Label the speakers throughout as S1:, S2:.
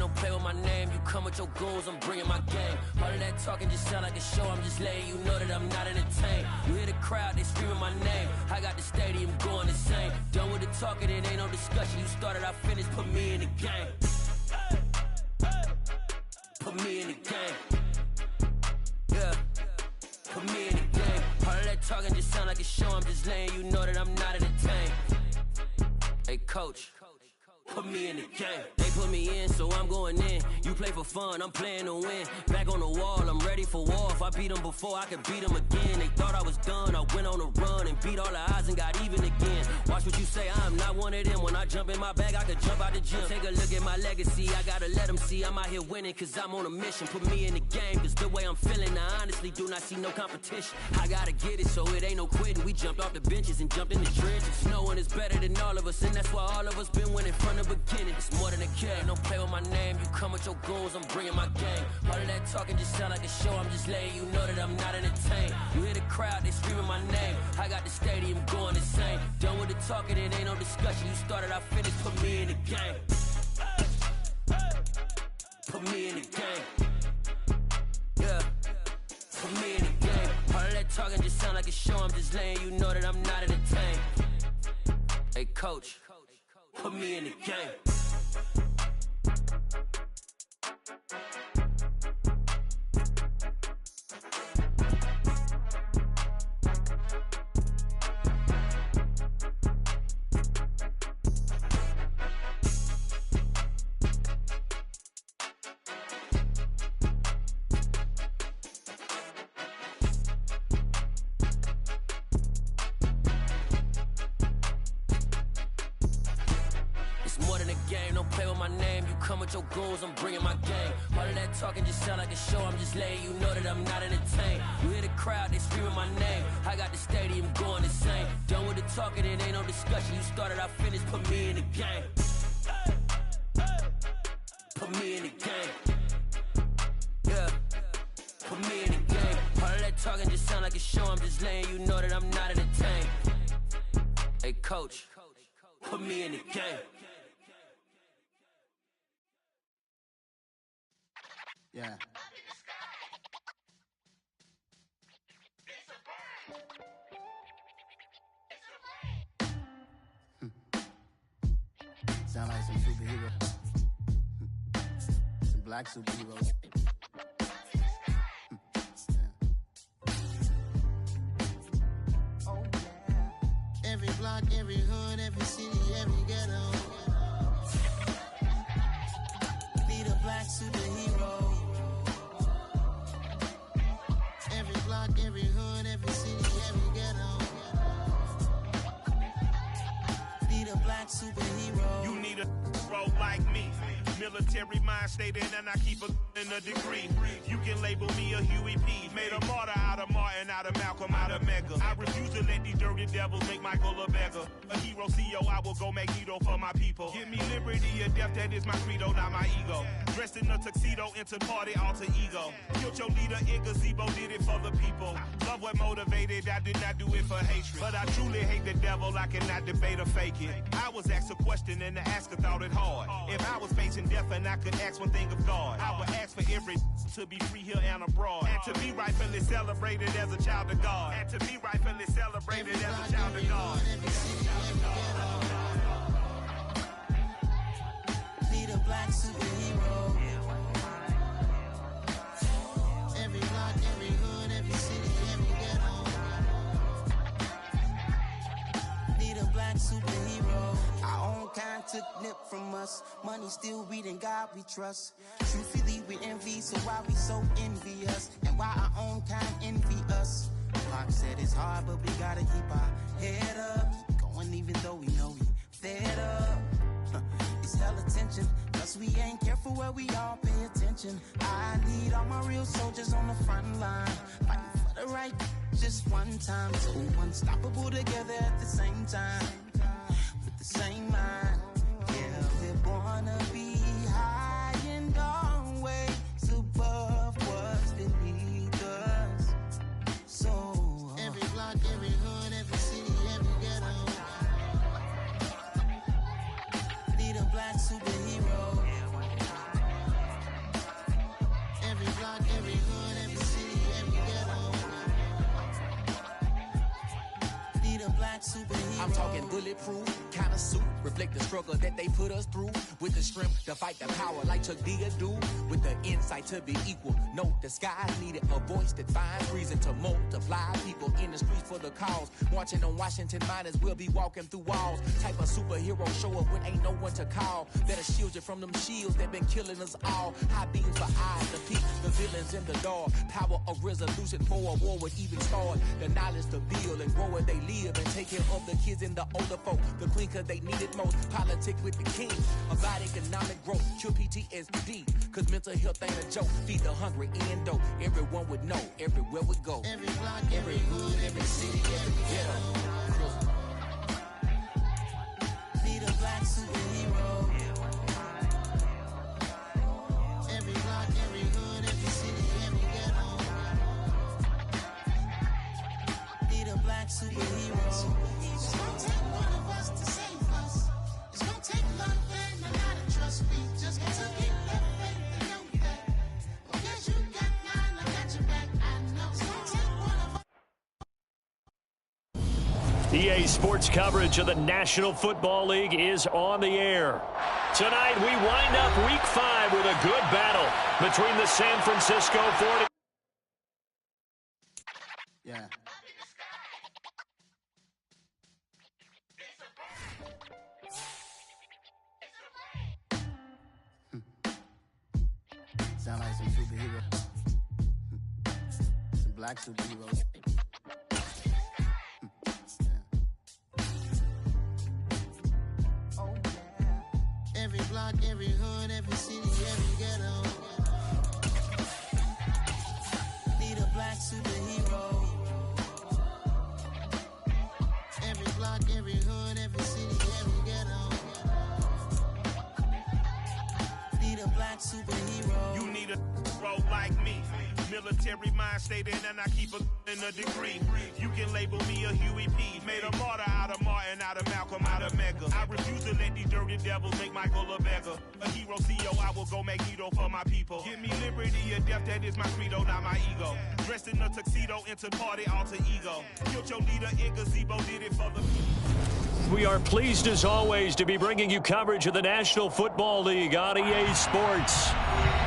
S1: don't play with my name. You come with your goons, I'm bringing my game. All of that talking just sound like a show, I'm just letting you know that I'm not entertained. You hear the crowd, they screaming my name. I got the stadium going insane. Done with the talking, it ain't no discussion. You started, I finished, put me in the game. Put me in the game. Yeah, put me in the game. All of that talking just sound like a show, I'm just letting you know that I'm not entertained. Hey coach, put me in the game. They put me in, so I'm going in. You play for fun, I'm playing to win. Back on the wall, I'm ready for war. If I beat them before, I could beat them again. They thought I was done, I went on a run and beat all the odds and got even again. Watch what you say, I'm not one of them. When I jump in my bag, I could jump out the gym. Take a look at my legacy, I gotta let them see I'm out here winning, cause I'm on a mission. Put me in the game, cause the way I'm feeling, I honestly do not see no competition. I gotta get it, so it ain't no quitting. We jumped off the benches and jumped in the trenches. No one is better than all of us, and that's why all of us been winning from the beginning. It's more than a kid, don't play with my name. You come with your goons, I'm bringing my game. All of that talking just sound like a show, I'm just letting you know that I'm not entertained. You hear the crowd, they screaming my name. I got the stadium going insane. Done with the talking, it ain't no discussion. You started, I finished, put me in the game. Put me in the game. Yeah, put me in the game. All of that talking just sound like a show, I'm just letting you know that I'm not entertained. Hey coach, put me in the game. Come with your goons, I'm bringing my game. All of that talking just sound like a show, I'm just letting you know that I'm not entertained. You hear the crowd, they screaming my name. I got the stadium going insane. Done with the talking, it ain't no discussion. You started, I finished, put me in the game. Put me in the game. Yeah, put me in the game. All of that talking just sound like a show, I'm just letting you know that I'm not entertained. Hey coach, put me in the game.
S2: Yeah. Sound like some superhero. Some black superheroes. Oh yeah. Every block, every hood, every city, every ghetto. Need a black superhero. Every hood, every city, every ghetto. Need a black superhero.
S3: You need a bro like me. Military mind stated, and I keep in a degree. You can label me a Huey P. Made a martyr out of Martin, out of Malcolm, out of Mega. I refuse to let these dirty devils make Michael a beggar. A hero CEO, I will go Magneto for my people. Give me liberty or death, that is my credo, not my ego. Dressed in a tuxedo, entered party, alter ego. Killed your leader in gazebo, did it for the people. Love what motivated, I did not do it for hatred. But I truly hate the devil, I cannot debate or fake it. I was asked a question and the asker thought it hard. If I was facing death and I could ask one thing of God, I would ask for every to be free here and abroad, and to be rightfully celebrated as a child of God, and to be rightfully celebrated as a child of God.
S2: Need a black superhero. Every block, every hood, every city, every ghetto. Need a black superhero. Our own kind took nip from us. Money still reading God we trust. Truthfully we envy, so why we so envious? And why our own kind envy us? Pac said it's hard, but we gotta keep our head up. Going even though we know we fed up. It's hell attention, cause we ain't careful where we all pay attention. I need all my real soldiers on the front line, fighting for the right just one time. So unstoppable together at the same time, with the same mind. Yeah, we're born to be high and always above what's beneath us. So every block, every hood, every city, every ghetto. Need a black superhero. superhero.
S4: I'm talking bulletproof kind of suit, reflect the struggle that they put us through. With the strength to fight the power like Chuck D do. With the insight to be equal. No disguise needed, a voice that finds reason to multiply. People in the streets for the cause. Marching on Washington miners, we'll be walking through walls. Type of superhero show up when ain't no one to call. Better shield you from them shields that been killing us all. High beams for eyes to peek the villains in the dark. Power of resolution for a war would even start. The knowledge to build and grow where they live and take care of the kids and the older folk. The queen cause they need it most. Politics with the king. About economic growth. Cure PTSD. Cause mental health ain't a joke. Feed the hungry and dope. Everyone would know. Everywhere we go.
S2: Every block, every hood, every city, every ghetto. Need a black superhero. Every block, every hood, every city, every ghetto. Need a black superhero. It's gonna take one of us to save us. It's gonna take love and a lot of trust. We just got to keep that faith and know that. Well, yes, you got mine, I got your back. I know it's gonna take one of us.
S5: EA Sports coverage of the National Football League is on the air. Tonight, we wind up Week 5 with a good battle between the San Francisco 40.
S2: Yeah. Sound like some superheroes. Some black superheroes. Oh, yeah. Every block, every hood, every city, every ghetto. Need a black superhero. Every block, every hood, every city, every ghetto. Need a black superhero.
S3: You need a bro like me. Military mind state and I keep in a degree. You can label me a Huey P. Made a martyr out of Martin, out of Malcolm, out of Mega. I refuse to let these dirty devils make Michael a beggar. A hero CEO, I will go Magneto for my people. Give me liberty or death, that is my credo, not my ego. Dressed in a tuxedo, enter party, alter ego. Killed your leader in gazebo, did it for the people.
S5: We are pleased as always to be bringing you coverage of the National Football League on EA Sports.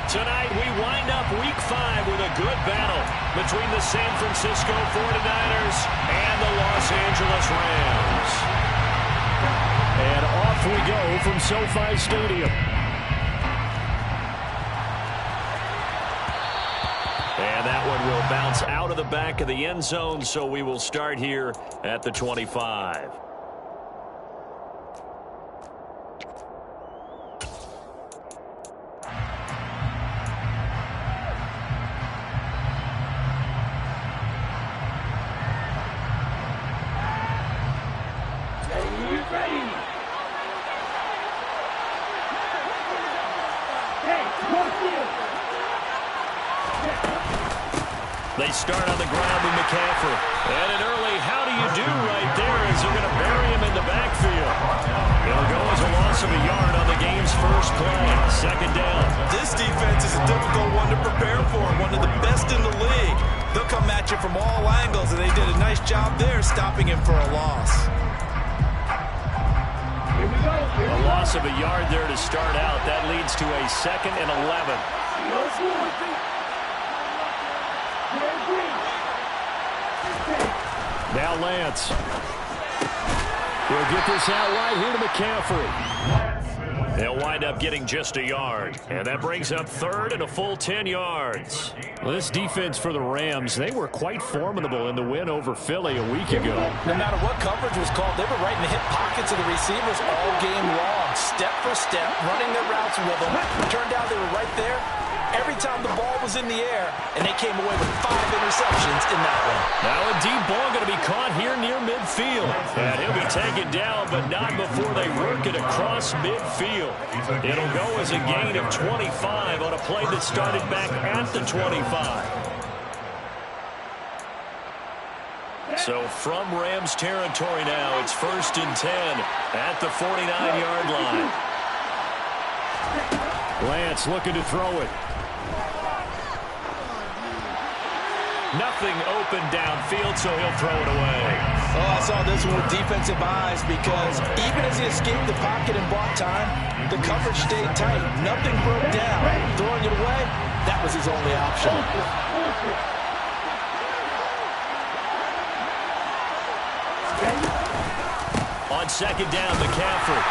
S5: Tonight we wind up Week 5 with a good battle between the San Francisco 49ers and the Los Angeles Rams. And off we go from SoFi Stadium. And that one will bounce out of the back of the end zone, so we will start here at the 25. They start on the ground with McCaffrey. And an early how do you do right there as they're going to bury him in the backfield. It'll go as a loss of a yard on the game's first play. Second down.
S6: This defense is a difficult one to prepare for. One of the best in the league. They'll come at you from all angles, and they did a nice job there stopping him for a loss.
S5: A loss of a yard there to start out. That leads to a 2nd and 11. Now Lance. He'll get this out right here to McCaffrey. They'll wind up getting just a yard. And that brings up 3rd and a full 10 yards. Well, this defense for the Rams, they were quite formidable in the win over Philly a week ago.
S6: No matter what coverage was called, they were right in the hip pockets of the receivers all game long. Step for step, running their routes with them. Turned out they were right there every time the ball was in the air, and they came away with 5 interceptions in that one.
S5: Now a deep ball going to be caught here near midfield. And he'll be taken down, but not before they work it across midfield. It'll go as a gain of 25 on a play that started back at the 25. So from Rams territory now, it's 1st and 10 at the 49-yard line. Lance looking to throw it. Nothing open downfield, so he'll throw it away.
S6: Oh, I saw this one with defensive eyes because even as he escaped the pocket and bought time, the coverage stayed tight. Nothing broke down. Throwing it away, that was his only option.
S5: On second down, McCaffrey.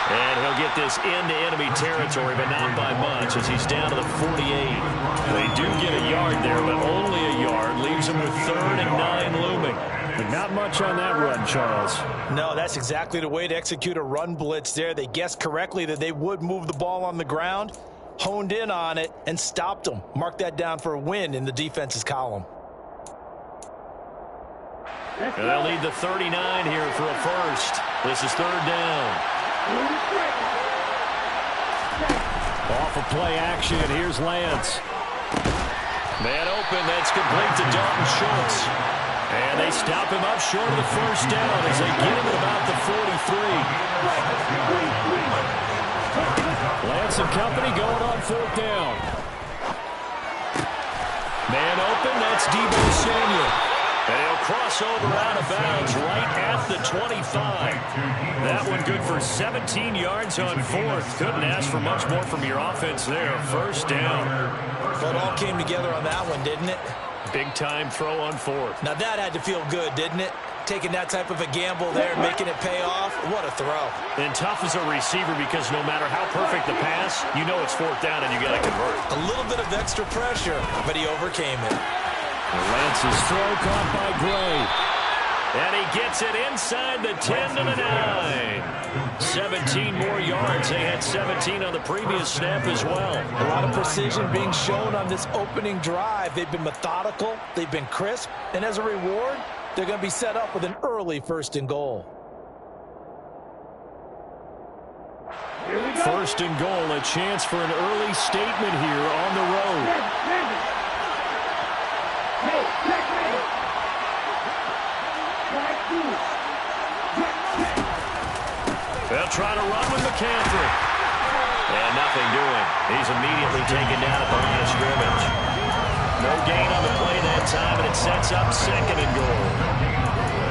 S5: And he'll get this into enemy territory, but not by much as he's down to the 48. They do get a yard there, but only a yard. Leaves him with 3rd and 9 looming.
S7: But not much on that run, Charles.
S6: No, that's exactly the way to execute a run blitz there. They guessed correctly that they would move the ball on the ground, honed in on it, and stopped them. Mark that down for a win in the defense's column.
S5: And they'll need the 39 here for a first. This is 3rd down.
S7: Off of play action, here's Lance.
S5: Man open, that's complete to Dalton Schultz. And they stop him up short of the first down as they get him at about the 43.
S7: Lance and company going on 4th down.
S5: Man open, that's Deebo Samuel. And he'll cross over out of bounds right at the 25. That one good for 17 yards on 4th. Couldn't ask for much more from your offense there. 1st down.
S6: But it all came together on that one, didn't it?
S5: Big time throw on 4th.
S6: Now that had to feel good, didn't it? Taking that type of a gamble there, making it pay off. What a throw.
S5: And tough as a receiver because no matter how perfect the pass, you know it's 4th down and you got to convert.
S6: A little bit of extra pressure, but he overcame it.
S7: Lance's throw caught by Gray.
S5: And he gets it inside the 10 to the 9. 17 more yards. They had 17 on the previous snap as well.
S6: A lot of precision being shown on this opening drive. They've been methodical. They've been crisp. And as a reward, they're going to be set up with an early 1st and goal.
S7: 1st and goal, a chance for an early statement here on the road.
S5: They'll try to run with McCaffrey. And nothing doing. He's immediately taken down at the line of scrimmage. No gain on the play that time, and it sets up 2nd and goal.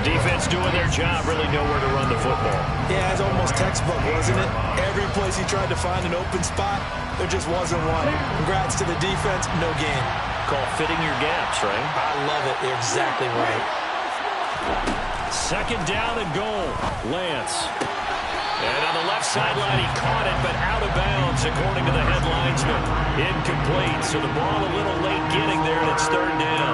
S5: Defense doing their job, really know where to run the football.
S6: Yeah, it's almost textbook, wasn't it? Every place he tried to find an open spot, there just wasn't one. Congrats to the defense, no gain.
S5: Call fitting your gaps, right?
S6: I love it. You're exactly right.
S5: 2nd down and goal. Lance. And on the left sideline, he caught it, but out of bounds, according to the head linesman. Incomplete, so the ball a little late getting there, and it's 3rd down.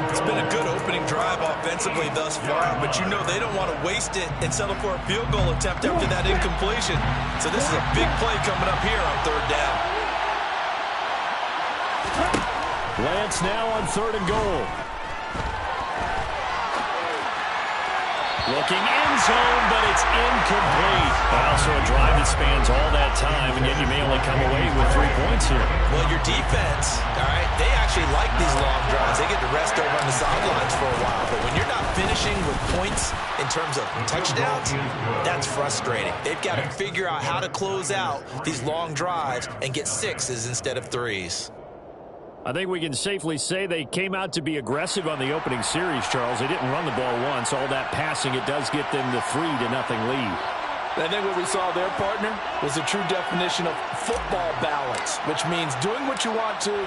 S6: It's been a good opening drive offensively thus far, but you know they don't want to waste it and settle for a field goal attempt after that incompletion. So this is a big play coming up here on 3rd down.
S7: Lance now on 3rd and goal.
S5: Looking end zone, but it's incomplete. Also a drive that spans all that time, and yet you may only come away with 3 points here.
S6: Well, your defense, all right, they actually like these long drives. They get to rest over on the sidelines for a while. But when you're not finishing with points in terms of touchdowns, that's frustrating. They've got to figure out how to close out these long drives and get 6s instead of 3s.
S7: I think we can safely say they came out to be aggressive on the opening series, Charles. They didn't run the ball once. All that passing, it does get them the 3-0 lead.
S6: I think what we saw there, partner, was a true definition of football balance, which means doing what you want to,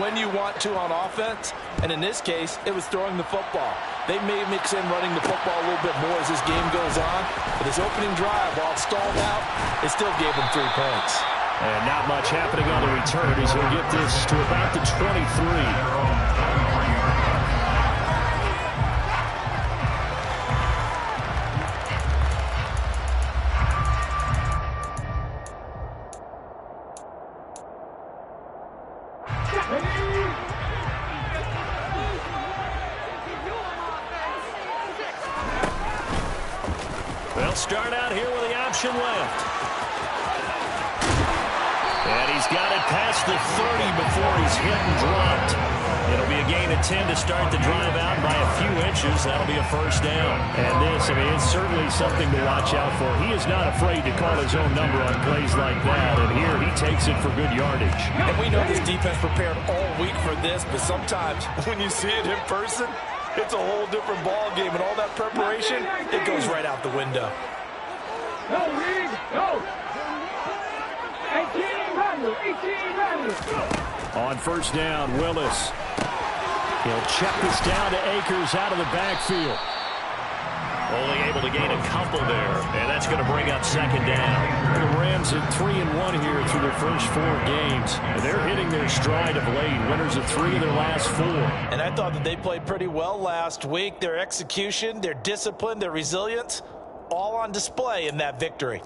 S6: when you want to on offense. And in this case, it was throwing the football. They may mix in running the football a little bit more as this game goes on. But this opening drive, while it stalled out, it still gave them 3 points.
S7: And not much happening on the return as he'll get this to about the 23.
S5: They'll start out here with the option left. And he's got it past the 30 before he's hit and dropped. It'll be a gain of 10 to start the drive out by a few inches. That'll be a 1st down.
S7: And this, I mean, it's certainly something to watch out for. He is not afraid to call his own number on plays like that. And here he takes it for good yardage.
S6: And we know this defense prepared all week for this, but sometimes when you see it in person, it's a whole different ball game, and all that preparation, it goes right out the window.
S8: Go, Reed, go! 18 runners.
S7: On first down, Willis. He'll check this down to Akers out of the backfield.
S5: Only able to gain a couple there, and that's going to bring up second down.
S7: The Rams at 3-1 here through their first 4 games. And they're hitting their stride of late. Winners of 3 of their last 4.
S6: And I thought that they played pretty well last week. Their execution, their discipline, their resilience, all on display in that victory.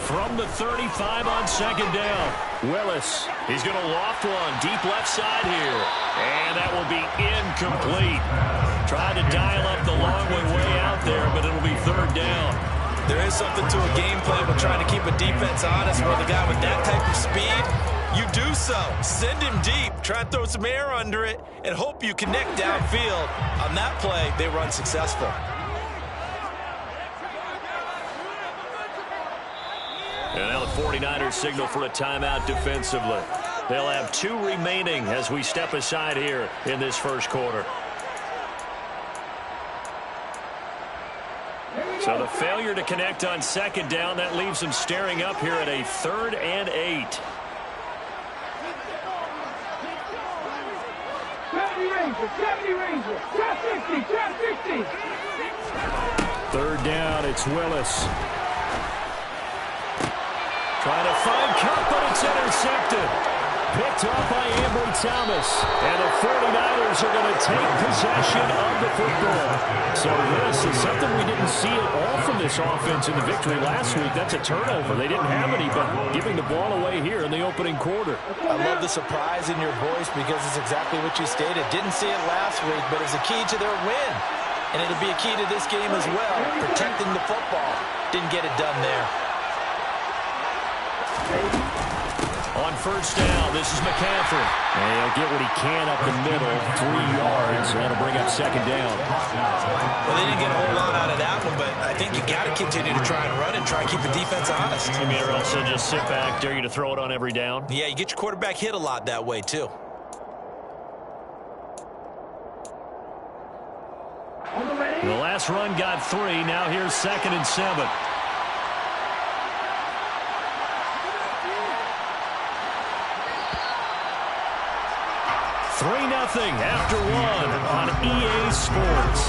S7: From the 35 on second down, Willis.
S5: He's going to loft one deep left side here, and that will be incomplete. Trying to dial up the long way out there, but it'll be third down.
S6: There is something to a game plan with trying to keep a defense honest. With a guy with that type of speed, you do so. Send him deep, try and throw some air under it, and hope you connect downfield. On that play, they run successful.
S5: And now the 49ers signal for a timeout defensively. They'll have 2 remaining as we step aside here in this first quarter. So the failure to connect on second down, that leaves them staring up here at a 3rd and 8.
S8: Trap 50.
S7: 3rd down, it's Willis. Trying to find Cup, but it's intercepted. Picked up by Ambry Thomas. And the 49ers are going to take possession of the football. So this is something we didn't see at all from this offense in the victory last week. That's a turnover. They didn't have any, but giving the ball away here in the opening quarter.
S6: I love the surprise in your voice because it's exactly what you stated. Didn't see it last week, but it's a key to their win. And it'll be a key to this game as well, protecting the football. Didn't get it done there.
S5: On first down, this is McCaffrey.
S7: And he'll get what he can up the middle, 3 yards. That'll bring up second down.
S6: Well, they didn't get a whole lot out of that one, but I think you got to continue to try and run and try and keep the defense honest.
S5: You mean, or else they'll just sit back, dare you to throw it on every down?
S6: Yeah, you get your quarterback hit a lot that way, too.
S7: The last run got 3. Now here's 2nd and 7. Nothing after 1 on EA Sports.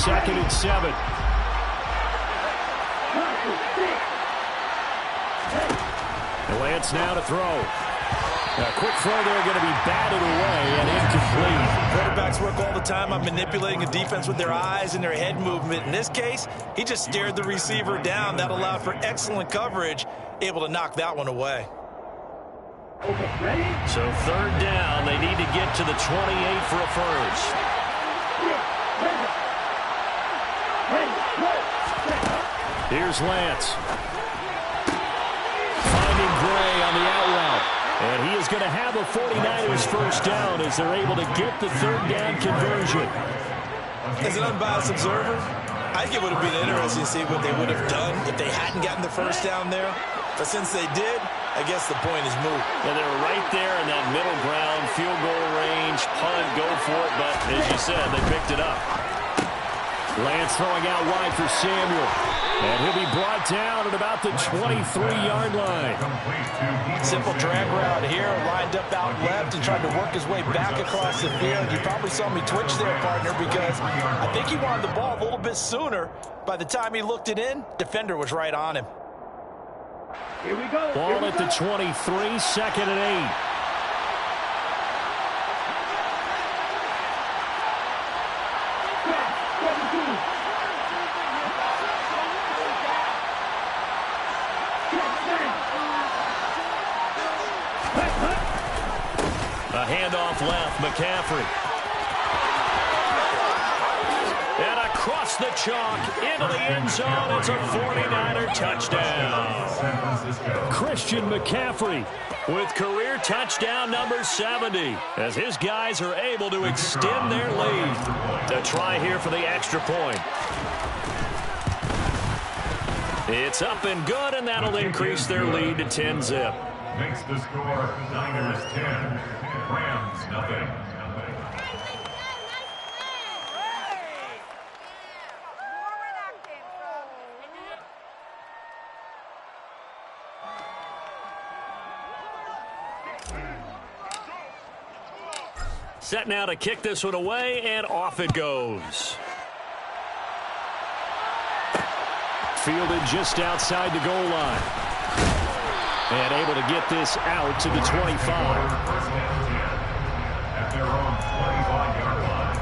S7: Second and 7. Lance now to throw. A quick throw there, going to be batted away and incomplete.
S6: Quarterbacks work all the time on manipulating a defense with their eyes and their head movement. In this case, he just stared the receiver down. That allowed for excellent coverage, able to knock that one away.
S5: So 3rd down, they need to get to the 28 for a first.
S7: Here's Lance. Finding Gray on the out route. And he is going to have a 49ers first down as they're able to get the 3rd down conversion.
S6: As an unbiased observer, I think it would have been interesting to see what they would have done if they hadn't gotten the first down there. But since they did, I guess the point is moot.
S5: Yeah, they were right there in that middle ground, field goal range, punt, go for it. But as you said, they picked it up.
S7: Lance throwing out wide for Samuel. And he'll be brought down at about the 23-yard line.
S6: Simple drag route here, lined up out left and tried to work his way back across the field. You probably saw me twitch there, partner, because I think he wanted the ball a little bit sooner. By the time he looked it in, defender was right on him.
S8: Here we go.
S7: Ball at the 23, 2nd and 8.
S5: A handoff left, McCaffrey. hits the chalk into the end zone. It's a 49er touchdown.
S7: Christian McCaffrey
S5: with career touchdown number 70 as his guys are able to extend their lead. The try here for the extra point. It's up and good, and that'll increase their lead to 10-zip.
S9: Makes the score Niners 10, Rams nothing.
S5: Set now to kick this one away, and off it goes.
S7: fielded just outside the goal line. And able to get this out to the 25.
S9: At their own 25-yard line.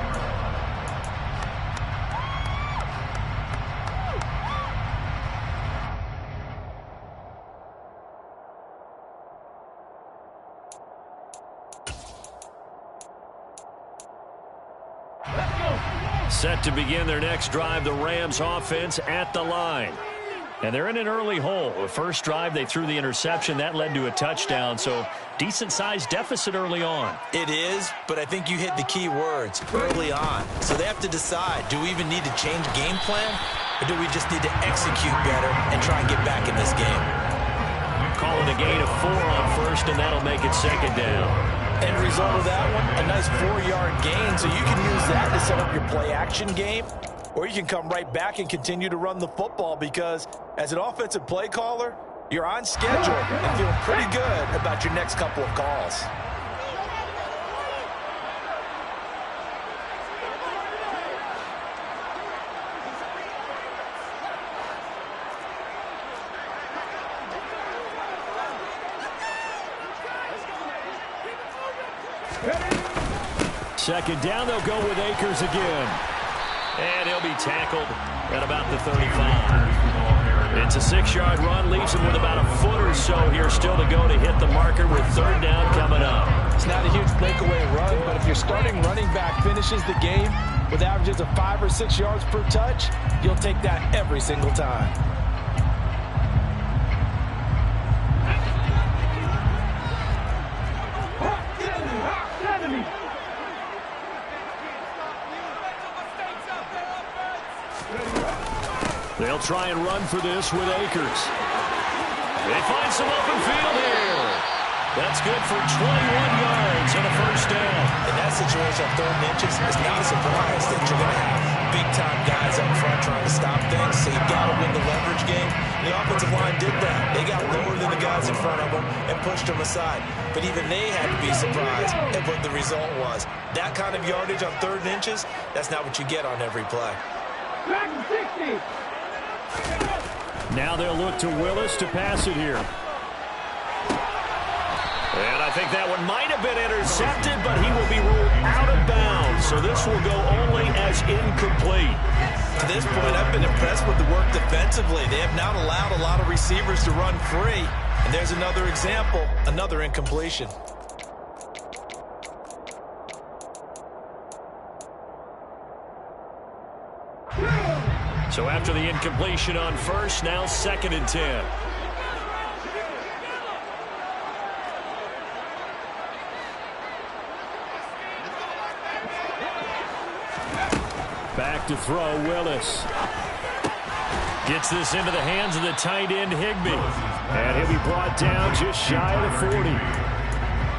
S5: Set to begin their next drive, the Rams offense at the line. And they're in an early hole. The first drive, they threw the interception. That led to a touchdown, so decent-sized deficit early on.
S6: It is, but I think you hit the key words, early on. So they have to decide, do we even need to change game plan, or do we just need to execute better and try and get back in this game?
S5: Call it a gain of 4 on first, and that'll make it second down.
S6: End result of that one, a nice 4-yard gain, so you can use that to set up your play-action game, or you can come right back and continue to run the football because as an offensive play caller, you're on schedule and feeling pretty good about your next couple of calls.
S7: Second down, they'll go with Akers again.
S5: And he'll be tackled at about the 35. It's a 6-yard run, leaves him with about a foot or so here still to go to hit the marker with third down coming up.
S6: It's not a huge breakaway run, but if your starting running back finishes the game with averages of 5 or 6 yards per touch, you'll take that every single time.
S7: They'll try and run for this with Akers.
S5: They find some open field here. That's good for 21 yards and a first down.
S6: In that situation, on 3rd and inches, it's not a surprise that you're going to have big-time guys up front trying to stop things, so you've got to win the leverage game. The offensive line did that. They got lower than the guys in front of them and pushed them aside. But even they had to be surprised at what the result was. That kind of yardage on 3rd and inches, that's not what you get on every play.
S8: Back to 60.
S7: Now they'll look to Willis to pass it here.
S5: And I think that one might have been intercepted, but he will be ruled out of bounds. So this will go only as incomplete.
S6: To this point, I've been impressed with the work defensively. They have not allowed a lot of receivers to run free. And there's another example, another incompletion.
S5: So after the incompletion on first, now 2nd and 10.
S7: Back to throw, Willis.
S5: Gets this into the hands of the tight end, Higbee.
S7: And he'll be brought down just shy of the 40.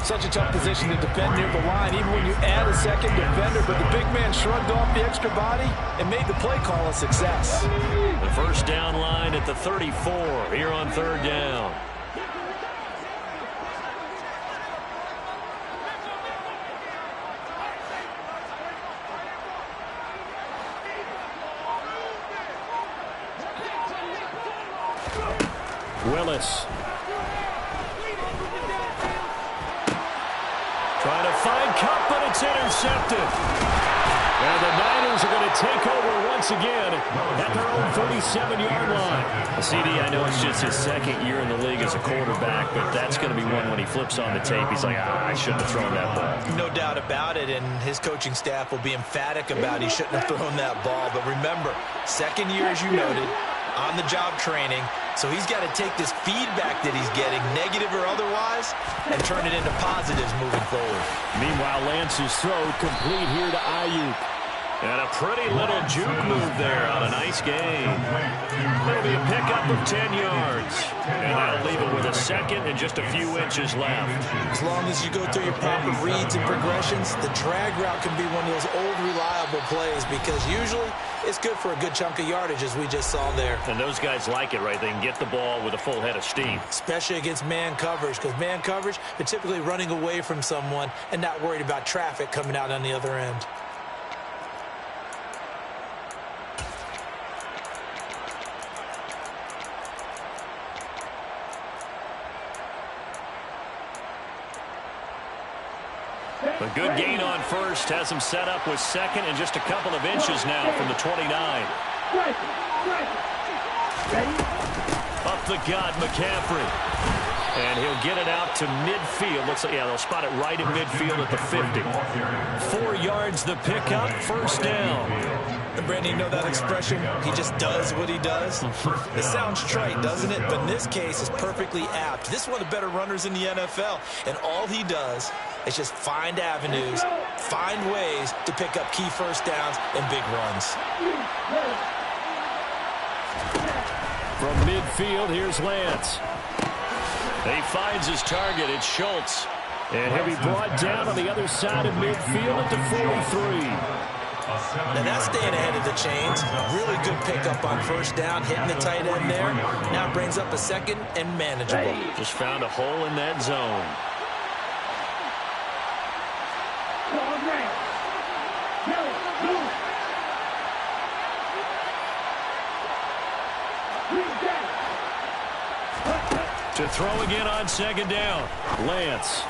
S6: Such a tough position to defend near the line, even when you add a second defender. But the big man shrugged off the extra body and made the play call a success.
S5: The first down line at the 34 here on 3rd down.
S7: Willis.
S5: Trying to find Cup, but it's intercepted.
S7: And the Niners are going to take over once once again at their own 47-yard line.
S5: CD, I know it's just his second year in the league as a quarterback, but that's going to be one when he flips on the tape. He's like, I shouldn't have thrown that ball.
S6: No doubt about it, and his coaching staff will be emphatic about he shouldn't have thrown that ball. But remember, second year, as you noted, on-the-job training, so he's got to take this feedback that he's getting, negative or otherwise, and turn it into positives moving forward.
S7: Meanwhile, Lance's throw complete here to Ayuk.
S5: And a pretty little juke move there on a nice game. That'll be a pickup of 10 yards. And that'll leave it with a second and just a few inches left.
S6: As long as you go through your proper reads and progressions, the drag route can be one of those old reliable plays because usually it's good for a good chunk of yardage as we just saw there.
S5: And those guys like it, right? They can get the ball with a full head of steam.
S6: Especially against man coverage, because man coverage, they're typically running away from someone and not worried about traffic coming out on the other end.
S5: A good gain on first has him set up with second and just a couple of inches now from the 29. Up the gut, McCaffrey. And he'll get it out to midfield. Looks like, yeah, they'll spot it right in midfield at the 50. 4 yards the pickup, first down.
S6: And Brandon, you know that expression? He just does what he does. It sounds trite, doesn't it? But in this case, it's perfectly apt. This is one of the better runners in the NFL. And all he does is just find avenues, find ways to pick up key first downs and big runs.
S7: From midfield, here's Lance.
S5: He finds his target. It's Schultz.
S7: And he'll be brought down on the other side of midfield at the 43.
S6: Now that's staying ahead of the chains. Really good pickup on first down, hitting the tight end there. Now brings up a second and manageable.
S5: Just found a hole in that zone.
S7: To throw again on second down. Lance.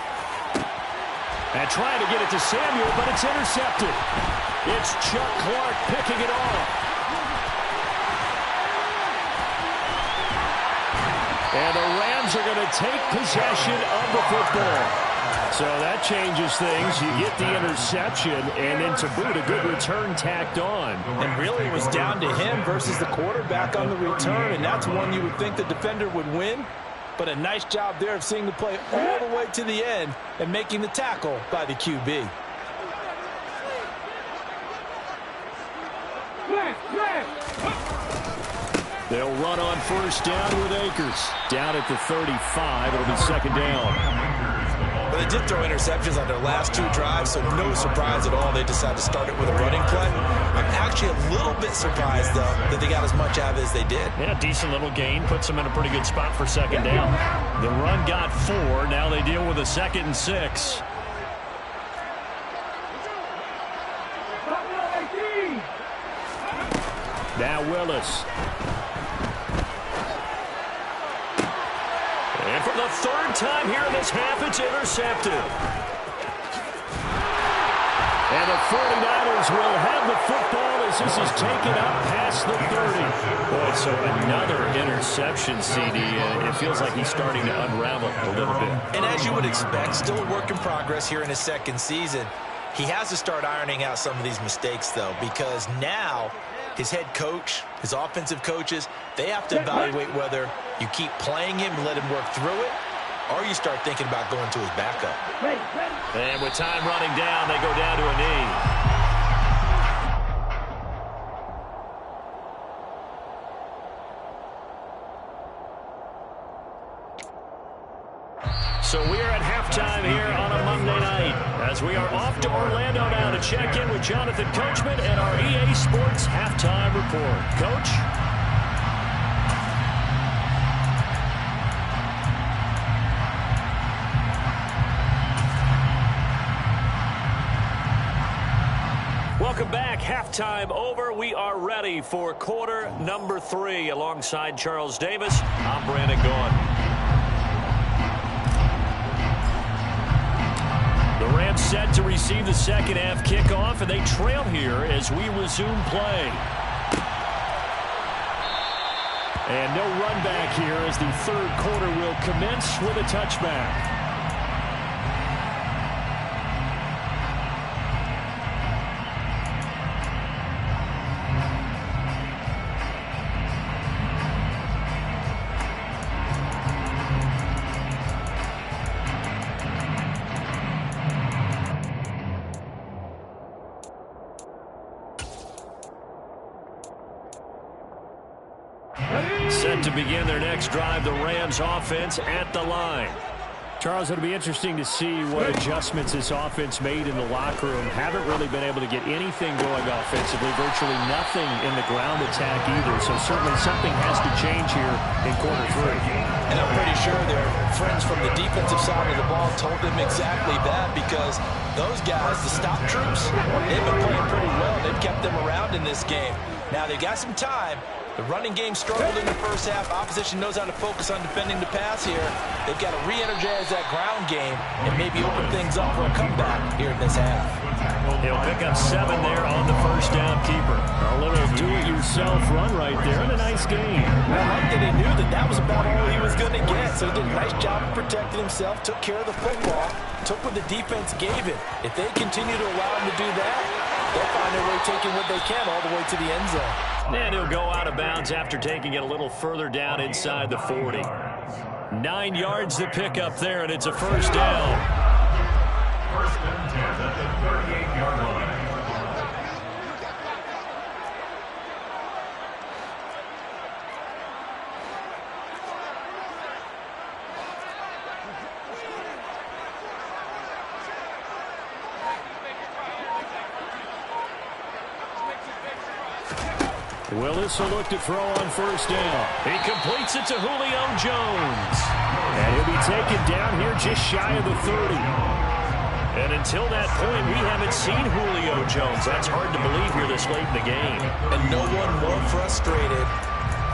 S7: And trying to get it to Samuel, but it's intercepted. It's Chuck Clark picking it off. And the Rams are going to take possession of the football. So that changes things. You get the interception, and then to boot, a good return tacked on.
S6: And really it was down to him versus the quarterback on the return, and that's one you would think the defender would win. But a nice job there of seeing the play all the way to the end and making the tackle by the QB.
S7: They'll run on first down with Akers. Down at the 35. It'll be second down.
S6: Well, they did throw interceptions on their last 2 drives, so no surprise at all they decided to start it with a running play. I'm actually a little bit surprised, though, that they got as much out of it as they did.
S5: Yeah, decent little gain. Puts them in a pretty good spot for second down. The run got 4. Now they deal with a 2nd and 6.
S7: Now Willis.
S5: And for the 3rd time here in this half, it's intercepted.
S7: And the 49ers will have the football as this is taken up past the 30.
S5: Boy, so another interception, CD. It feels like he's starting to unravel a little bit.
S6: And as you would expect, still a work in progress here in his 2nd season. He has to start ironing out some of these mistakes, though, because now his head coach, his offensive coaches, they have to evaluate whether you keep playing him and let him work through it, or you start thinking about going to his backup.
S5: And with time running down, they go down to a knee. So we are at halftime here on a Monday night as we are off to Orlando now to check in with Jonathan Coachman and our EA Sports Halftime Report. Coach? Welcome back. Halftime over. We are ready for quarter number 3. Alongside Charles Davis, I'm Brandon Gaughan. The Rams set to receive the second half kickoff, and they trail here as we resume play.
S7: And no run back here as the third quarter will commence with a touchback. Set to begin their next drive, the Rams offense at the line. Charles, it'll be interesting to see what adjustments this offense made in the locker room. Haven't really been able to get anything going offensively, virtually nothing in the ground attack either. So certainly something has to change here in quarter three.
S6: And I'm pretty sure their friends from the defensive side of the ball told them exactly that, because those guys, the stop troops, they've been playing pretty well. They've kept them around in this game. Now they got some time. The running game struggled in the first half. Opposition knows how to focus on defending the pass here. They've got to re-energize that ground game and maybe open things up for a comeback here in this half.
S7: He'll pick up 7 there on the first down keeper. A little do-it-yourself run right there and a nice game.
S6: I like that he knew that that was about all he was going to get. So he did a nice job of protecting himself, took care of the football, took what the defense gave him. If they continue to allow him to do that, they'll find their way taking what they can all the way to the end zone.
S7: And he'll go out of bounds after taking it a little further down inside the 40. 9 yards to pick up there, and it's a first down.
S9: First and 10 at the 38-yard line.
S7: Willis will look to throw on first down. He completes it to Julio Jones. And he'll be taken down here just shy of the 30. And until that point, we haven't seen Julio Jones. That's hard to believe here this late in the game.
S6: And no one more frustrated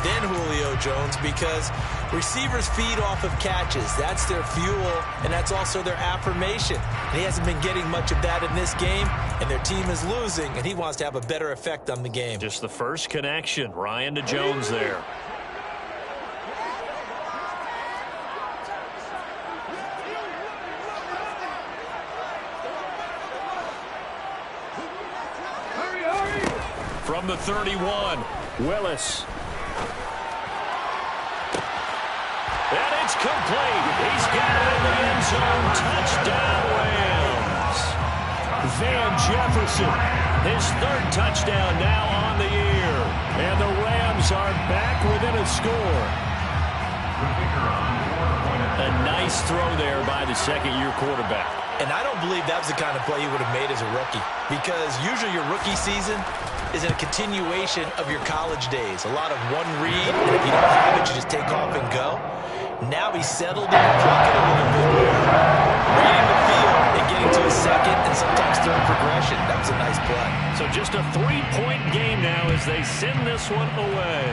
S6: than Julio Jones, because receivers feed off of catches. That's their fuel, and that's also their affirmation. And he hasn't been getting much of that in this game, and their team is losing, and he wants to have a better effect on the game.
S7: Just the first connection, Ryan to Jones there. From the 31, Willis. And it's complete. He's got it in the end zone. Touchdown, Rams. Van Jefferson, his third touchdown now on the year. And the Rams are back within a score. A nice throw there by the second-year quarterback.
S6: And I don't believe that was the kind of play he would have made as a rookie, because usually your rookie season is a continuation of your college days. A lot of one read, and if you don't have it, you just take off and go. Now he's settled in the pocket a little bit more, reading the field and getting to a second and sometimes third progression. That was a nice play.
S7: So just a 3-point game now as they send this one away.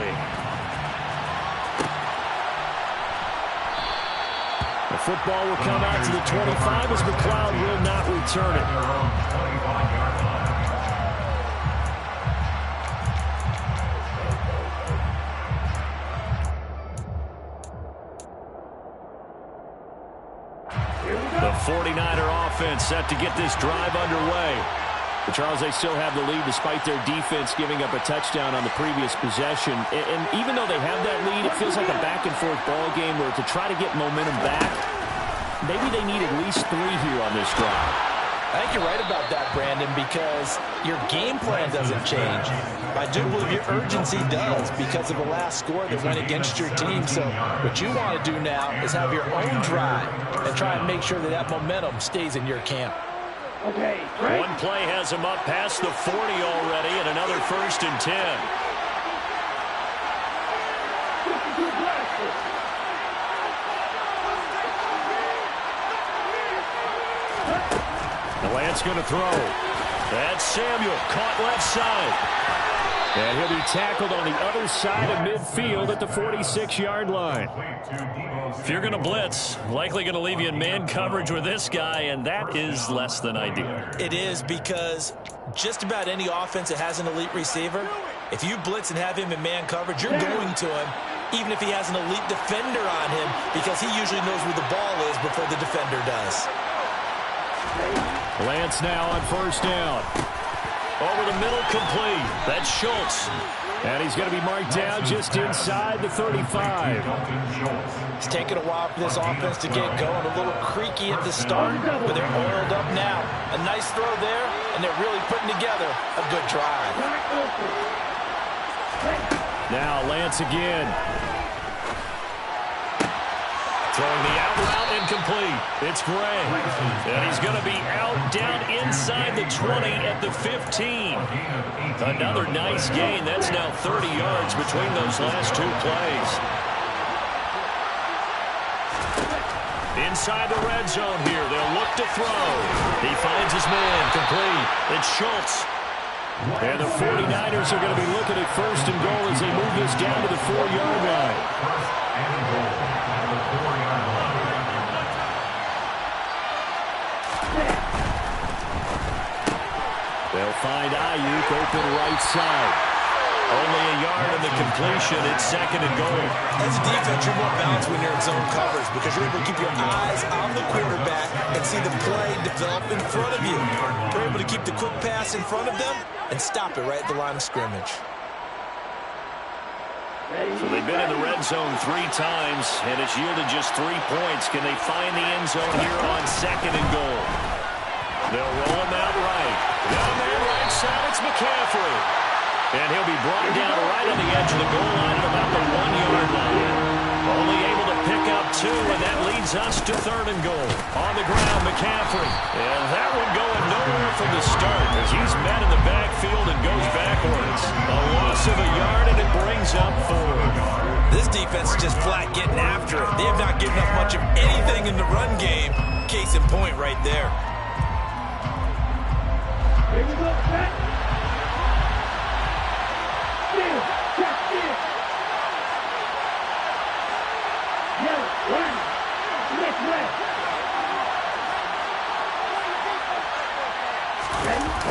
S7: The football will come out to the 25 as McLeod will not return it. The 49er offense set to get this drive underway. But Charles, they still have the lead despite their defense giving up a touchdown on the previous possession. And even though they have that lead, it feels like a back-and-forth ball game where to try to get momentum back, maybe they need at least 3 here on this drive.
S6: I think you're right about that, Brandon, because your game plan doesn't change. I do believe your urgency does because of the last score that went against your team. So what you want to do now is have your own drive and try and make sure that that momentum stays in your camp.
S8: Okay,
S7: one play has him up past the 40 already, and another 1st and 10. The Lance going to throw. That's Samuel, caught left side. And he'll be tackled on the other side of midfield at the 46-yard line. If you're going to blitz, likely going to leave you in man coverage with this guy, and that is less than ideal.
S6: It is, because just about any offense that has an elite receiver, if you blitz and have him in man coverage, you're going to him even if he has an elite defender on him, because he usually knows where the ball is before the defender does.
S5: Lance now on first down. Over the middle, complete. That's Schultz. And he's going to be marked down just inside the 35.
S6: It's taken a while for this offense to get going. A little creaky at the start, but they're oiled up now. A nice throw there, and they're really putting together a good drive.
S5: Now Lance again. Throwing the out route incomplete. It's Gray. And he's going to be out down inside the 20 at the 15. Another nice gain. That's now 30 yards between those last two plays. Inside the red zone here. They'll look to throw. He finds his man. Complete. It's Schultz. And the 49ers are going to be looking at first and goal as they move this down to the 4-yard line. They'll find Ayuk open right side. Only a yard on the completion. It's second and goal.
S6: As a defense, you're more balanced when you're in zone coverage because you're able to keep your eyes on the quarterback and see the play develop in front of you. You're able to keep the quick pass in front of them and stop it right at the line of scrimmage.
S5: So they've been in the red zone 3 times, and it's yielded just 3 points. Can they find the end zone here on second and goal? They'll roll him out right. Down there right side, it's McCaffrey. And he'll be brought down right on the edge of the goal line at about the 1-yard line. Only able to pick up 2, and that leads us to third and goal. On the ground, McCaffrey. And that one going nowhere from the start as he's met in the backfield and goes backwards. A loss of a yard, and it brings up 4.
S6: This defense is just flat getting after it. They have not given up much of anything in the run game. Case in point right there.
S8: Here we go, set. Steal, check, steal. Yellow, one, next red.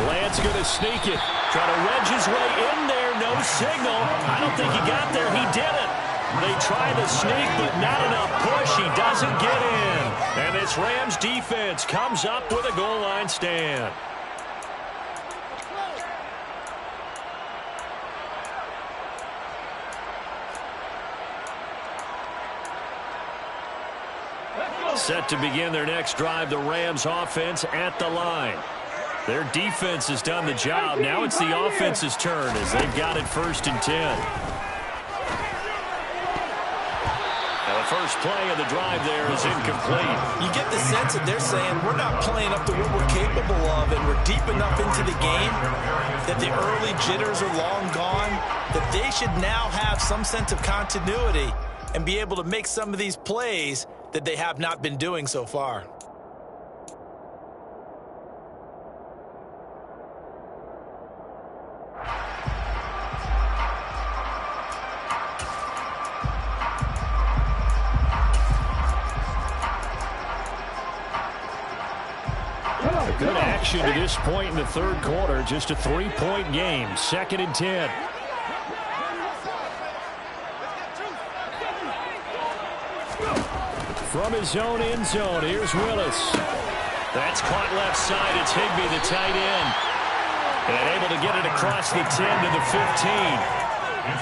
S5: Lance going to sneak it. Try to wedge his way in there. No signal. I don't think he got there. He didn't. They try to sneak, but not enough push. He doesn't get in. And this Rams defense comes up with a goal line stand. Set to begin their next drive, the Rams offense at the line. Their defense has done the job. Now it's the offense's turn as they've got it first and 10. Now the first play of the drive there is incomplete.
S6: You get the sense that they're saying we're not playing up to what we're capable of, and we're deep enough into the game that the early jitters are long gone, that they should now have some sense of continuity and be able to make some of these plays that they have not been doing so far.
S5: Good action to this point in the third quarter. Just a 3-point game. Second and 10. From his own end zone, here's Willis. That's caught left side. It's Higbee, the tight end. And able to get it across the 10 to the 15.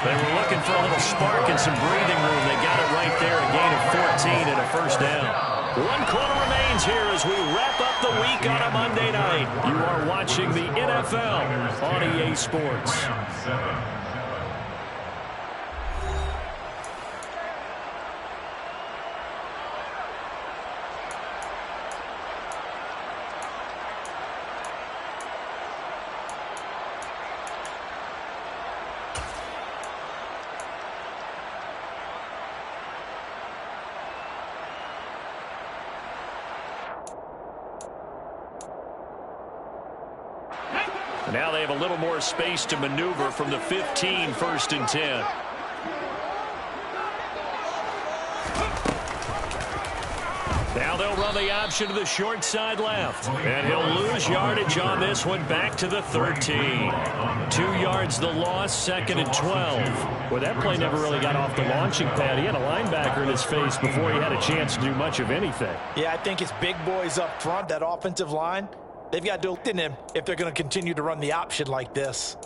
S5: They were looking for a little spark and some breathing room. They got it right there, a gain of 14 and a first down. 1 quarter remains here as we wrap up the week on a Monday night. You are watching the NFL on EA Sports. Now they have a little more space to maneuver from the 15, first and 10. Now they'll run the option to the short side left. And he'll lose yardage on this one, back to the 13. 2 yards the loss, 2nd and 12.
S7: Well, that play never really got off the launching pad. He had a linebacker in his face before he had a chance to do much of anything.
S6: Yeah, I think it's big boys up front, that offensive line. They've got to do it in him if they're going to continue to run the option like this.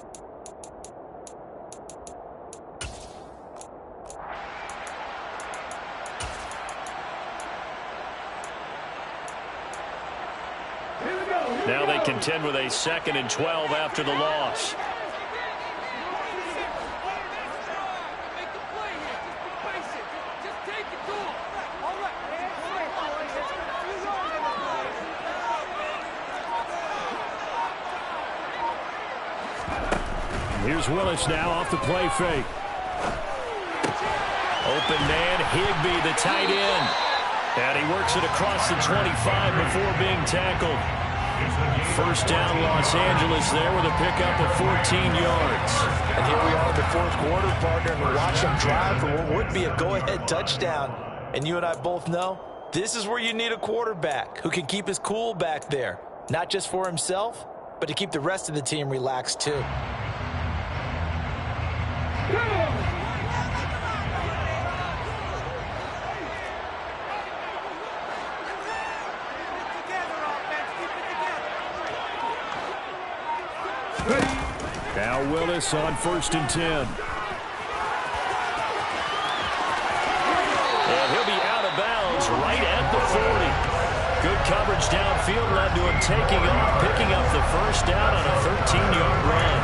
S7: Now they contend with a 2nd and 12 after the loss. Here's Willis now off the play fake. Open man, Higbee, the tight end. And he works it across the 25 before being tackled. First down, Los Angeles there with a pickup of 14 yards.
S6: And here we are in the fourth quarter, partner, and we watch them drive for what would be a go-ahead touchdown. And you and I both know this is where you need a quarterback who can keep his cool back there. Not just for himself, but to keep the rest of the team relaxed too.
S7: Now Willis on 1st and 10. And he'll be out of bounds right at the 40. Good coverage downfield led to him taking off, picking up the first down on a 13-yard run.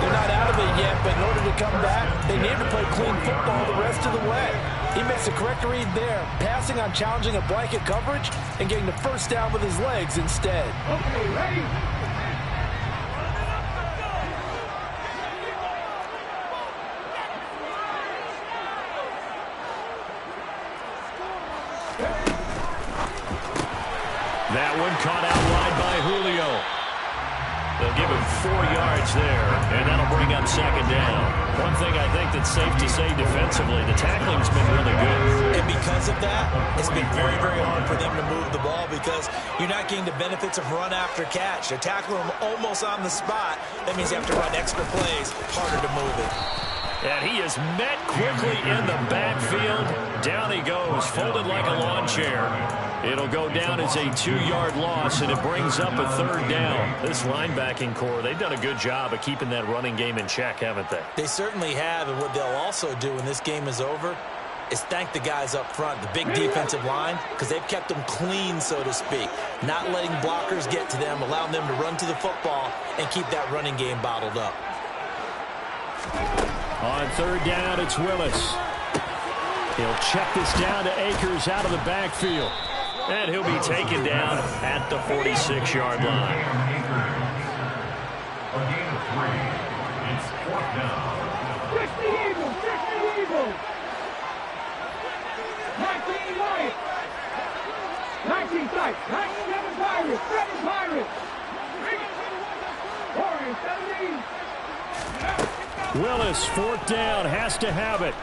S6: They're not out of it yet, but in order to come back, they need to play clean football the rest of the way. He makes the correct read there, passing on challenging a blanket coverage and getting the first down with his legs instead.
S8: Okay, ready?
S7: That one caught out wide by Julio. They'll give him 4 yards there, and that'll bring up 2nd down. One thing I think that's safe to say defensively, the tackling's been really good.
S6: And because of that, it's been very, very hard for them to move the ball because you're not getting the benefits of run after catch. They're tackling them almost on the spot. That means you have to run extra plays, harder to move it.
S7: And he is met quickly in the backfield. Down he goes, folded like a lawn chair. It'll go down as a 2-yard loss, and it brings up a 3rd down. This linebacking core, they've done a good job of keeping that running game in check, haven't they?
S6: They certainly have, and what they'll also do when this game is over is thank the guys up front, the big defensive line, because they've kept them clean, so to speak. Not letting blockers get to them, allowing them to run to the football and keep that running game bottled up.
S7: On 3rd down, it's Willis. He'll check this down to Akers out of the backfield. And he'll be taken down at the 46-yard line.
S9: A gain of 3. It's 4th down.
S8: Fix the Eagles! Fix the Eagles! 19 Lions! 19 Sites! 97 Pirates! 7 Pirates! Warriors, 17!
S7: Willis, 4th down, has to have it.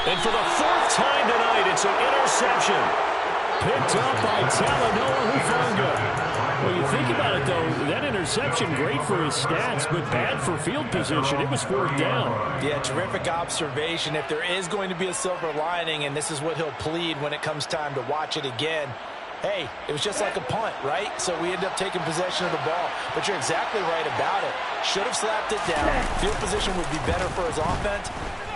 S7: And for the 4th time tonight, it's an interception. Picked up by Talanoa Hufanga. Well, you think about it, though, that interception, great for his stats, but bad for field position. It was 4th down.
S6: Yeah, terrific observation. If there is going to be a silver lining, and this is what he'll plead when it comes time to watch it again, hey, it was just like a punt, right? So we end up taking possession of the ball. But you're exactly right about it. Should have slapped it down. Field position would be better for his offense.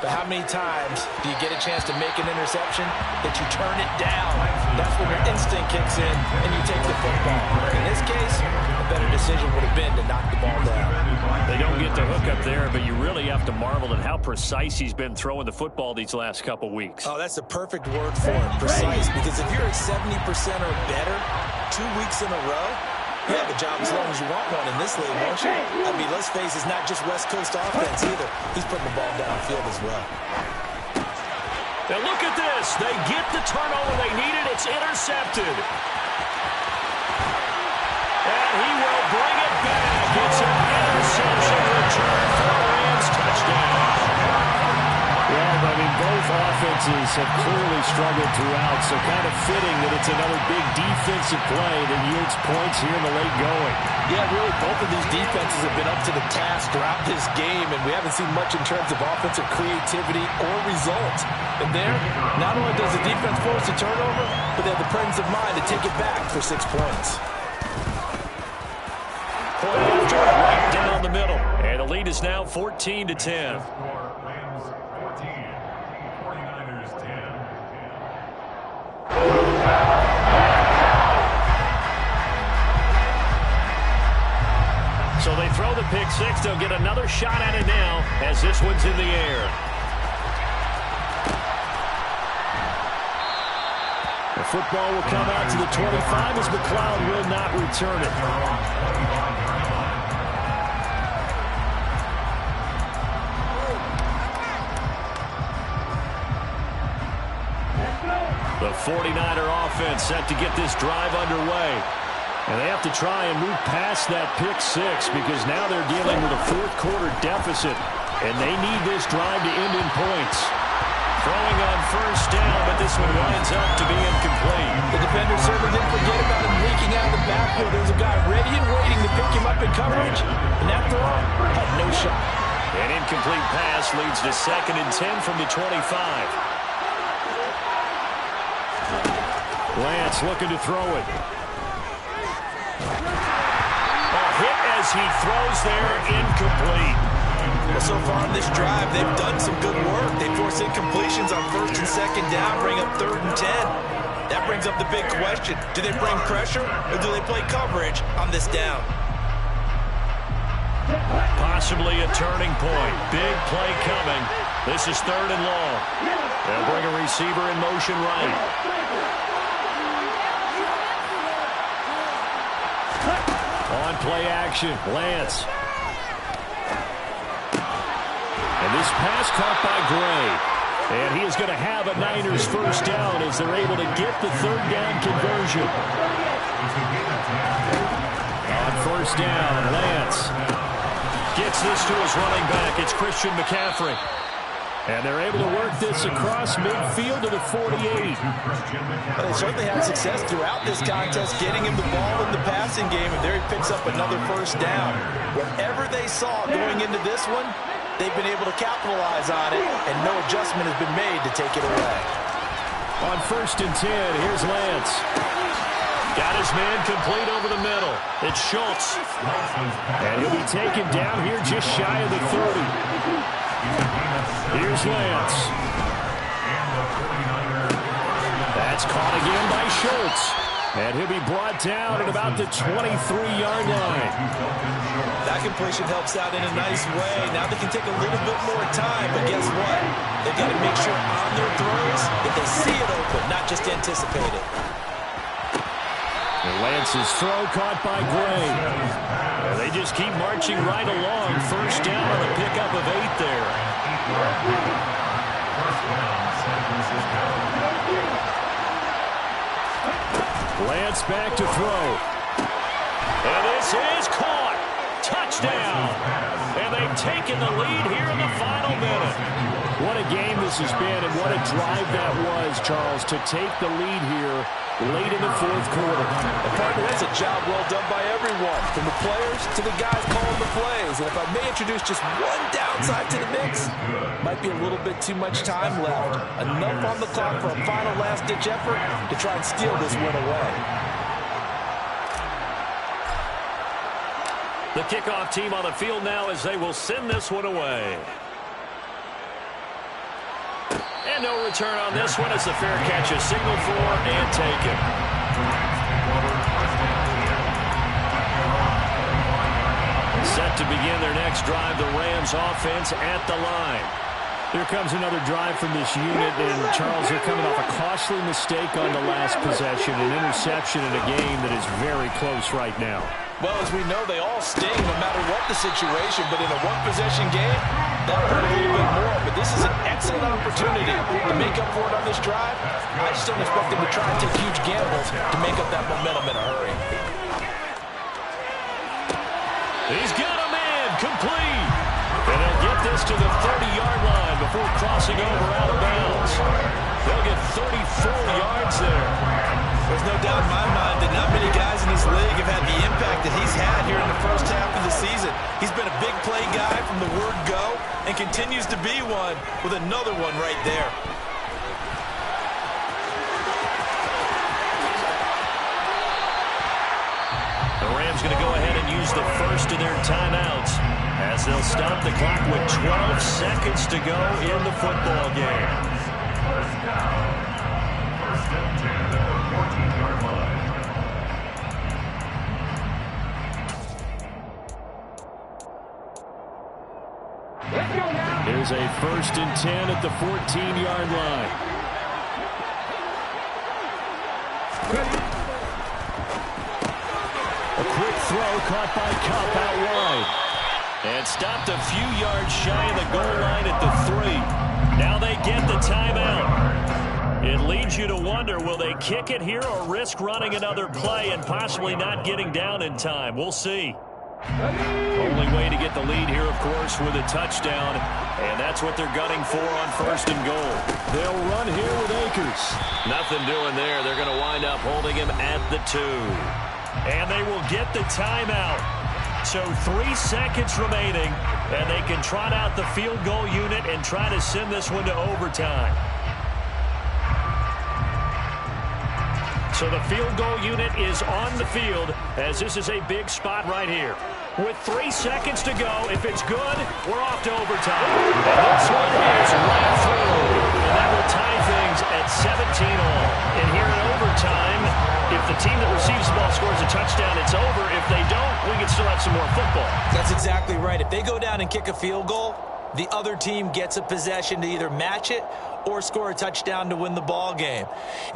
S6: But how many times do you get a chance to make an interception that you turn it down? That's when your instinct kicks in and you take the football. In this case, a better decision would have been to knock the ball down.
S7: They don't get the hook up there, but you really have to marvel at how precise he's been throwing the football these last couple weeks.
S6: Oh, that's the perfect word for it, precise. Because if you're at 70% or better 2 weeks in a row, you have a job as long as you want one in this league, won't you? I mean, let's face it, it's not just West Coast offense either. He's putting the ball downfield as well.
S7: Now look at this. They get the turnover they needed. It's intercepted. And he will bring it back. It's an interception return for a Rams touchdown. Well, I mean, both Both offenses have clearly struggled throughout, so kind of fitting that it's another big defensive play that yields points here in the late going.
S6: Yeah, really, both of these defenses have been up to the task throughout this game, and we haven't seen much in terms of offensive creativity or results. And there, not only does the defense force a turnover, but they have the presence of mind to take it back for 6 points.
S7: Point after, right down the middle. And the lead is now 14-10. So they throw the pick six. They'll get another shot at it now as this one's in the air. The football will come out to the 25 as McLeod will not return it. The 49er offense set to get this drive underway. And they have to try and move past that pick six because now they're dealing with a fourth quarter deficit. And they need this drive to end in points. Throwing on first down, but this one winds up to be incomplete.
S6: The defender certainly didn't forget about him leaking out of the backfield. There's a guy ready and waiting to pick him up in coverage. And that throw had no shot.
S7: An incomplete pass leads to 2nd and 10 from the 25. Lance looking to throw it. A hit as he throws there, incomplete.
S6: Well, so far on this drive, they've done some good work. They force incompletions on 1st and 2nd down, bring up 3rd and 10. That brings up the big question. Do they bring pressure or do they play coverage on this down?
S7: Possibly a turning point. Big play coming. This is 3rd and long. They'll bring a receiver in motion right. On play action, Lance. And this pass caught by Gray. And he is going to have a Niners first down as they're able to get the 3rd down conversion. On first down, Lance gets this to his running back. It's Christian McCaffrey. And they're able to work this across midfield to the 48.
S6: Well, they certainly had success throughout this contest, getting him the ball in the passing game, and there he picks up another first down. Whatever they saw going into this one, they've been able to capitalize on it, and no adjustment has been made to take it away.
S7: On 1st and 10, here's Lance. Got his man complete over the middle. It's Schultz. And he'll be taken down here just shy of the 30. Here's Lance. That's caught again by Schultz. And he'll be brought down at about the 23-yard line.
S6: That completion helps out in a nice way. Now they can take a little bit more time, but guess what? They've got to make sure on their throws that they see it open, not just anticipate it.
S7: And Lance's throw caught by Gray. And they just keep marching right along. First down on a pickup of 8 there. Lance back to throw. And this is caught. Touchdown. And they've taken the lead here in the final minute. What a game this has been, and what a drive that was, Charles, to take the lead here late in the fourth quarter.
S6: And partner, that's a job well done by everyone, from the players to the guys calling the plays. And if I may introduce just one downside to the mix, might be a little bit too much time left. Enough on the clock for a final last-ditch effort to try and steal this win away.
S7: The kickoff team on the field now as they will send this one away. And no return on this one as the fair catch is signaled for and taken. Set to begin their next drive, the Rams offense at the line. Here comes another drive from this unit, and Charles, they're coming off a costly mistake on the last possession, an interception in a game that is very close right now.
S6: Well, as we know, they all sting no matter what the situation, but in a one-possession game, that hurt a little bit more. But this is an excellent opportunity to make up for it on this drive. I just don't expect them to try and take huge gambles to make up that momentum in a hurry.
S7: He's got a man complete. And they'll get this to the 30-yard line
S5: before crossing over out of bounds. They'll get 34 yards there.
S6: There's no doubt in my mind that not many guys in this league have had the impact that he's had here in the first half of the season. He's been a big play guy from the word go and continues to be one with another one right there.
S5: The Rams going to go ahead and use the first of their timeouts as they'll stop the clock with 12 seconds to go in the football game.
S9: First down. First and 10 at the 14-yard line.
S7: Here's a first and 10 at the 14-yard line. A quick throw caught by Kupp out wide.
S5: And stopped a few yards shy of the goal line at the 3. Now they get the timeout. It leads you to wonder, will they kick it here or risk running another play and possibly not getting down in time? We'll see. Only way to get the lead here, of course, with a touchdown. And that's what they're gunning for on first and goal.
S7: They'll run here with Akers.
S5: Nothing doing there. They're going to wind up holding him at the 2. And they will get the timeout. So 3 seconds remaining, and they can trot out the field goal unit and try to send this one to overtime. So the field goal unit is on the field as this is a big spot right here. With 3 seconds to go, if it's good, we're off to overtime. And this one is right through. And that will tie things at 17 all. And here in overtime, if the team that receives the ball scores a touchdown, it's over. If they don't, we can still have some more football.
S6: That's exactly right. If they go down and kick a field goal, the other team gets a possession to either match it or score a touchdown to win the ball game.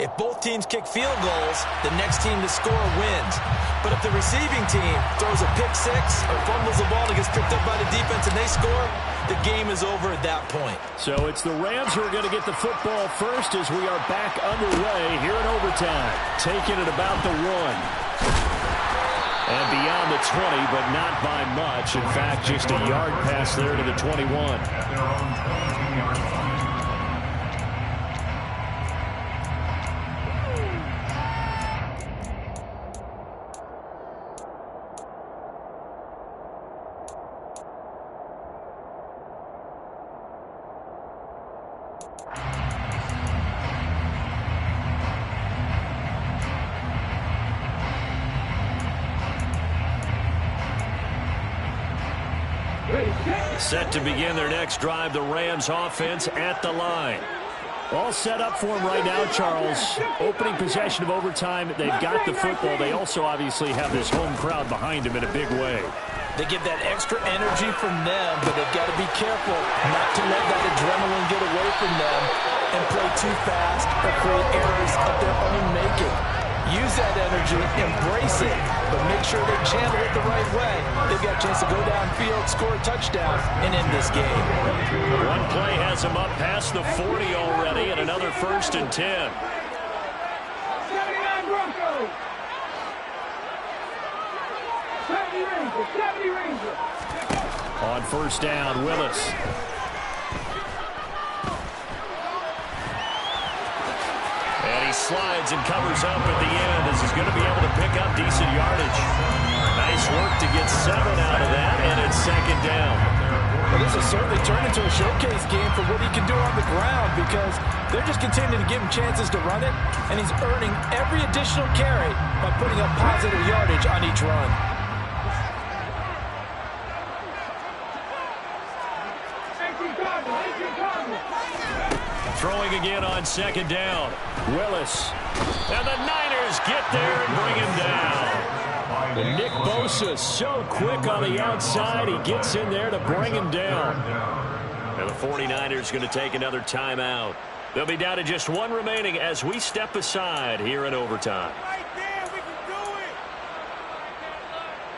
S6: If both teams kick field goals, the next team to score wins. But if the receiving team throws a pick six or fumbles the ball and gets picked up by the defense and they score, the game is over at that point.
S7: So it's the Rams who are going to get the football first as we are back underway here in overtime. Taking it about the 1. And beyond the 20, but not by much. In fact, just a yard pass there to the 21.
S9: At their own 22-yard line.
S5: Set to begin their next drive, the Rams offense at the line.
S7: All set up for them right now, Charles. Opening possession of overtime. They've got the football. They also obviously have this home crowd behind them in a big way.
S6: They get that extra energy from them, but they've got to be careful not to let that adrenaline get away from them and play too fast or create errors of their own making. Use that energy, embrace it, but make sure they channel it the right way. They've got a chance to go downfield, score a touchdown, and end this game.
S5: One play has them up past the 40 already, and another first and 10.
S8: 79 Broncos. 70 Rangers. 70 Rangers.
S7: On first down, Willis.
S5: And he slides and covers up at the end as he's going to be able to pick up decent yardage. Nice work to get 7 out of that, and it's second down.
S6: Well, this has certainly turned into a showcase game for what he can do on the ground because they're just continuing to give him chances to run it, and he's earning every additional carry by putting up positive yardage on each run.
S5: Throwing again on second down. Willis. And the Niners get there and bring him down.
S7: And Nick Bosa so quick on the outside. He gets in there to bring him down.
S5: And the 49ers going to take another timeout. They'll be down to just 1 remaining as we step aside here in overtime.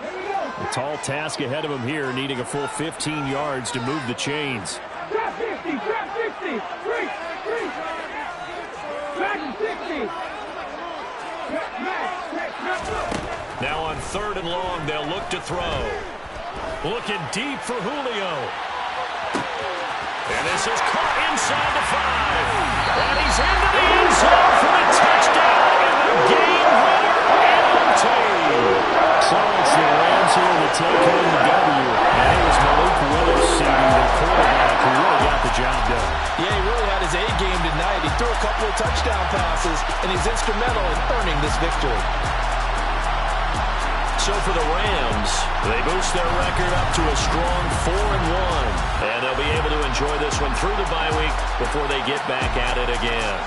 S7: A tall task ahead of him here, needing a full 15 yards to move the chains.
S8: Drop 50, drop 60, break, back 60.
S5: Now on 3rd and long, they'll look to throw. Looking deep for Julio. And this is caught inside the 5. And he's into the end zone for the touchdown and the game winner penalty. So it's the Rams here to take home the W. And it was Malik Willis, the quarterback, who really got the job done.
S6: Yeah, he really had his A game tonight. He threw a couple of touchdown passes, and he's instrumental in earning this victory.
S5: So for the Rams, they boost their record up to a strong 4-1. And they'll be able to enjoy this one through the bye week before they get back at it again.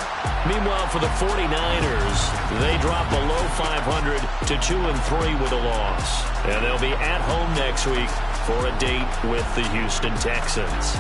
S5: Meanwhile, for the 49ers, they drop below 500 to 2-3 with a loss. And they'll be at home next week for a date with the Houston Texans.